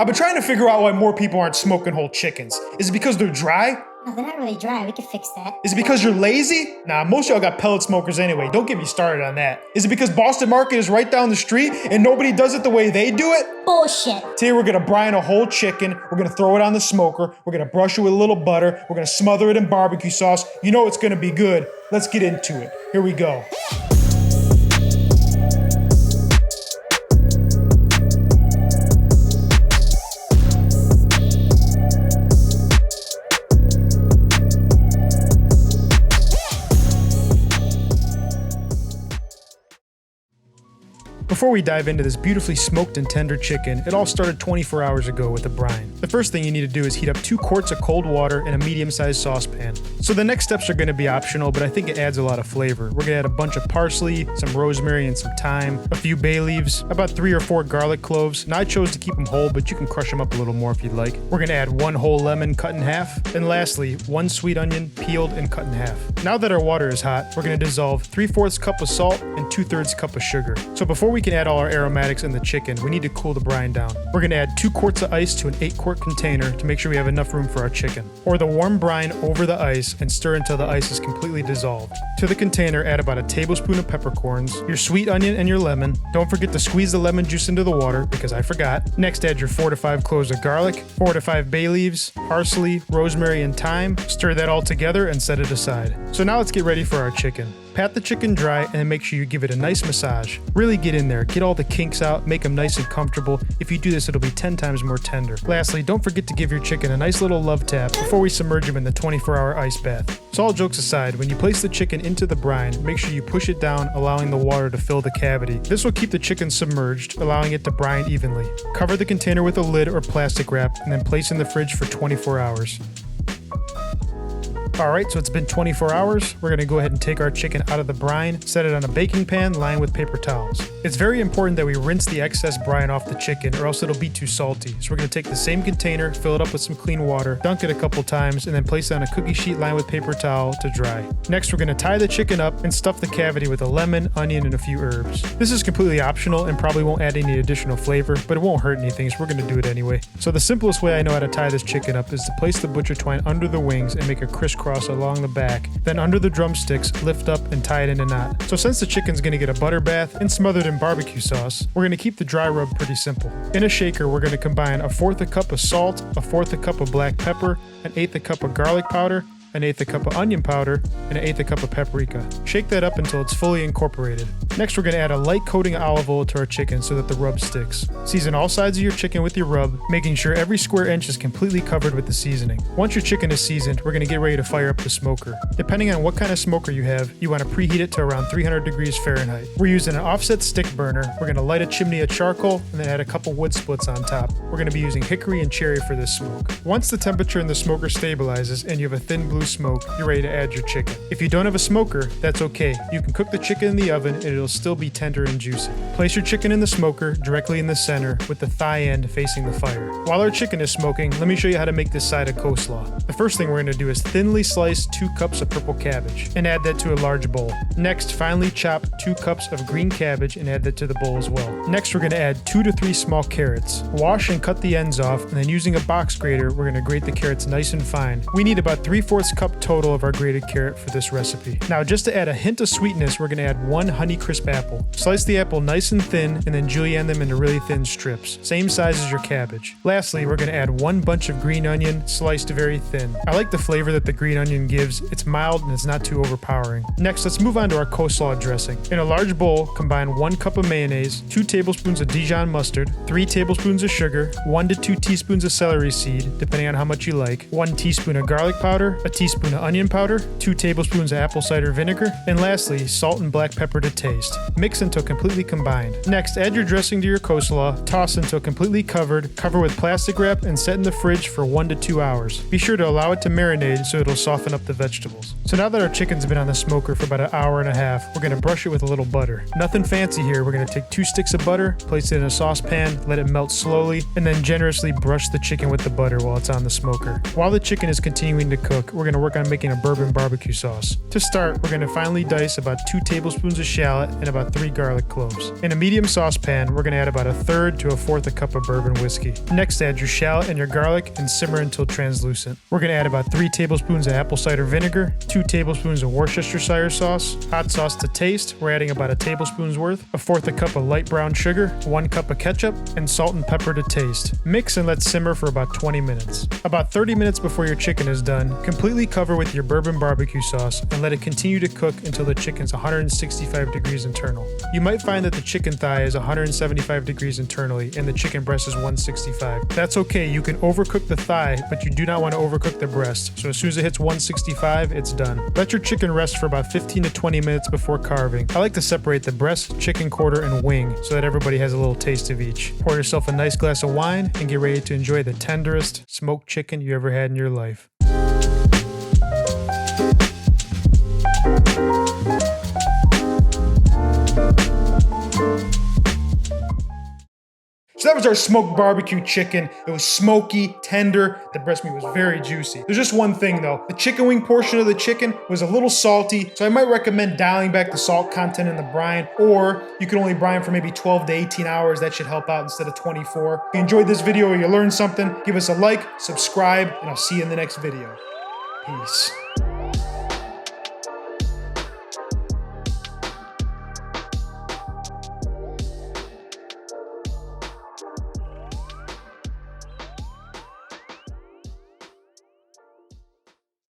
I've been trying to figure out why more people aren't smoking whole chickens. Is it because they're dry? No, they're not really dry. We can fix that. Is it because you're lazy? Nah, most of y'all got pellet smokers anyway. Don't get me started on that. Is it because Boston Market is right down the street and nobody does it the way they do it? Bullshit. Today we're gonna brine a whole chicken. We're gonna throw it on the smoker. We're gonna brush it with a little butter. We're gonna smother it in barbecue sauce. You know it's gonna be good. Let's get into it. Here we go. Before we dive into this beautifully smoked and tender chicken, it all started 24 hours ago with a brine. The first thing you need to do is heat up 2 quarts of cold water in a medium-sized saucepan. So the next steps are going to be optional, but I think it adds a lot of flavor. We're going to add a bunch of parsley, some rosemary and some thyme, a few bay leaves, about 3 or 4 garlic cloves. Now I chose to keep them whole, but you can crush them up a little more if you'd like. We're going to add 1 whole lemon cut in half, and lastly, 1 sweet onion peeled and cut in half. Now that our water is hot, we're going to dissolve 3/4 cup of salt and 2/3 cup of sugar. So before we can add all our aromatics in the chicken, we need to cool the brine down. We're going to add 2 quarts of ice to an 8-quart container to make sure we have enough room for our chicken. Pour the warm brine over the ice and stir until the ice is completely dissolved. To the container, add about a tablespoon of peppercorns, your sweet onion and your lemon. Don't forget to squeeze the lemon juice into the water because I forgot. Next, add your 4 to 5 cloves of garlic, 4 to 5 bay leaves, parsley, rosemary, and thyme. Stir that all together and set it aside. So now let's get ready for our chicken. Pat the chicken dry and then make sure you give it a nice massage. Really get in there, get all the kinks out, make them nice and comfortable. If you do this, it'll be 10 times more tender. Lastly, don't forget to give your chicken a nice little love tap before we submerge them in the 24-hour ice bath. So all jokes aside, when you place the chicken into the brine, make sure you push it down, allowing the water to fill the cavity. This will keep the chicken submerged, allowing it to brine evenly. Cover the container with a lid or plastic wrap and then place in the fridge for 24 hours. Alright, so it's been 24 hours. We're going to go ahead and take our chicken out of the brine, set it on a baking pan lined with paper towels. It's very important that we rinse the excess brine off the chicken or else it'll be too salty. So we're going to take the same container, fill it up with some clean water, dunk it a couple times, and then place it on a cookie sheet lined with paper towel to dry. Next, we're going to tie the chicken up and stuff the cavity with a lemon, onion, and a few herbs. This is completely optional and probably won't add any additional flavor, but it won't hurt anything, so we're going to do it anyway. So the simplest way I know how to tie this chicken up is to place the butcher twine under the wings and make a crisscross along the back, then under the drumsticks, lift up and tie it in a knot. So since the chicken's going to get a butter bath and smothered in barbecue sauce, we're going to keep the dry rub pretty simple. In a shaker, we're going to combine 1/4 cup of salt, 1/4 cup of black pepper, 1/8 cup of garlic powder, 1/8 cup of onion powder, and 1/8 cup of paprika. Shake that up until it's fully incorporated. Next, we're going to add a light coating of olive oil to our chicken so that the rub sticks. Season all sides of your chicken with your rub, making sure every square inch is completely covered with the seasoning. Once your chicken is seasoned, we're going to get ready to fire up the smoker. Depending on what kind of smoker you have, you want to preheat it to around 300 degrees Fahrenheit. We're using an offset stick burner. We're going to light a chimney of charcoal and then add a couple wood splits on top. We're going to be using hickory and cherry for this smoke. Once the temperature in the smoker stabilizes and you have a thin blue smoke, you're ready to add your chicken. If you don't have a smoker, that's okay. You can cook the chicken in the oven and it'll still be tender and juicy. Place your chicken in the smoker directly in the center with the thigh end facing the fire. While our chicken is smoking, let me show you how to make this side of coleslaw. The first thing we're going to do is thinly slice 2 cups of purple cabbage and add that to a large bowl. Next, finely chop 2 cups of green cabbage and add that to the bowl as well. Next, we're going to add 2 to 3 small carrots. Wash and cut the ends off, and then using a box grater, we're going to grate the carrots nice and fine. We need about 3/4 cup total of our grated carrot for this recipe. Now, just to add a hint of sweetness, we're going to add 1 Honeycrisp apple. Slice the apple nice and thin, and then julienne them into really thin strips, same size as your cabbage. Lastly, we're going to add 1 bunch of green onion, sliced very thin. I like the flavor that the green onion gives. It's mild and it's not too overpowering. Next, let's move on to our coleslaw dressing. In a large bowl, combine 1 cup of mayonnaise, 2 tablespoons of Dijon mustard, 3 tablespoons of sugar, 1 to 2 teaspoons of celery seed, depending on how much you like, 1 teaspoon of garlic powder, a teaspoon of onion powder, 2 tablespoons of apple cider vinegar, and lastly, salt and black pepper to taste. Mix until completely combined. Next, add your dressing to your coleslaw, toss until completely covered, cover with plastic wrap, and set in the fridge for 1 to 2 hours. Be sure to allow it to marinate so it'll soften up the vegetables. So now that our chicken's been on the smoker for about an hour and a half, we're going to brush it with a little butter. Nothing fancy here. We're going to take 2 sticks of butter, place it in a saucepan, let it melt slowly, and then generously brush the chicken with the butter while it's on the smoker. While the chicken is continuing to cook, we're going to work on making a bourbon barbecue sauce. To start, we're going to finely dice about 2 tablespoons of shallot, and about 3 garlic cloves. In a medium saucepan, we're going to add about 1/3 to 1/4 cup of bourbon whiskey. Next, add your shallot and your garlic and simmer until translucent. We're going to add about 3 tablespoons of apple cider vinegar, 2 tablespoons of Worcestershire sauce, hot sauce to taste. We're adding about a tablespoon's worth, 1/4 cup of light brown sugar, 1 cup of ketchup, and salt and pepper to taste. Mix and let simmer for about 20 minutes. About 30 minutes before your chicken is done, completely cover with your bourbon barbecue sauce and let it continue to cook until the chicken's 165 degrees internal. You might find that the chicken thigh is 175 degrees internally and the chicken breast is 165. That's okay, you can overcook the thigh, but you do not want to overcook the breast. So as soon as it hits 165, it's done. Let your chicken rest for about 15 to 20 minutes before carving. I like to separate the breast, chicken quarter, and wing so that everybody has a little taste of each. Pour yourself a nice glass of wine and get ready to enjoy the tenderest smoked chicken you ever had in your life. So that was our smoked barbecue chicken. It was smoky, tender. The breast meat was very juicy. There's just one thing though. The chicken wing portion of the chicken was a little salty, so I might recommend dialing back the salt content in the brine, or you can only brine for maybe 12 to 18 hours. That should help out instead of 24. If you enjoyed this video or you learned something, give us a like, subscribe, and I'll see you in the next video. Peace.